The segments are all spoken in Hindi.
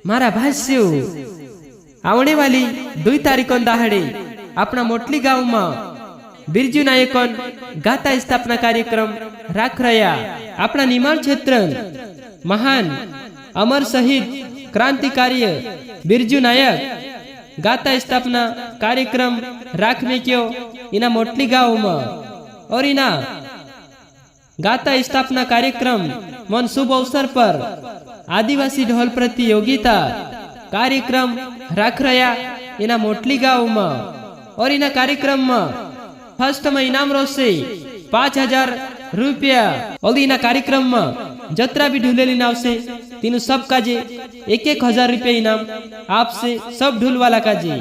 मारा भाष्यो आवने वाली 2 तारीखों दाहड़े अपना मोटली गाँव में बिरजू नायकों गाता स्थापना कार्यक्रम राख रहा। अपना निमाड़ क्षेत्र महान अमर शहीद क्रांतिकारी बिरजू नायक गाता स्थापना कार्यक्रम राखने क्यों इना मोटली गाँव में और इना गाता स्थापना कार्यक्रम मन शुभ अवसर पर आदिवासी ढोल प्रतियोगिता कार्यक्रम राख रहा इना मोटली गाँव में। और इना कार्यक्रम में फर्स्ट में इनाम रोसे 5,000 रुपया और इना कार्यक्रम में जत्रा भी ढूलेली नाव से तीनों सब का जे 1,000 रुपया इनाम आपसे सब ढूल वाला का जे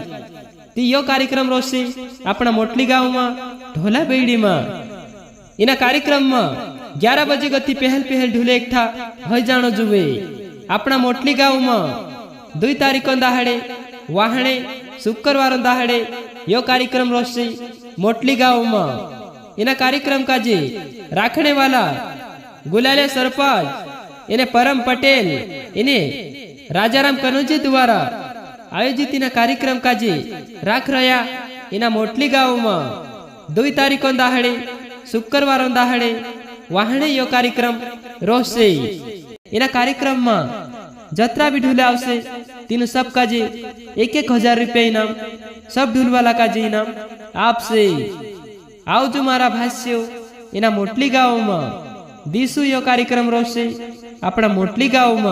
ती यो कार्यक्रम रोसे अपना मोटली गाँव में ढोला बेड़ी में इना कार्यक्रम में 11 बजे गति पहल ढूले एकठा हो जानो जुए। अपना मोटली गाँव में 2 तारीखों दाहड़े वाहने शुक्रवार दाहड़े यो कार्यक्रम रोसे मोटली गाँव में। इना कार्यक्रम का जे राखने वाला गुलाले सरपंच इन्हें परम पटेल इन्हें राजाराम कनौजी द्वारा आयोजित इना कार्यक्रम का जे राख रहा इना मोटली गाँव में 2 तारीखों दाहड़े शुक्रवार दाहड़े वाहने यो कार्यक्रम रोसे। इना कार्यक्रम में जत्रा भी ढूले आवसे तीनों सब का जे 1,000 रुपया इनाम सब ढूल वाला का जे इनाम आपसे आओ जो मारा भाष्यो इना मोटली गाँव में 20 यो कार्यक्रम रोसे अपना मोटली गाँव में।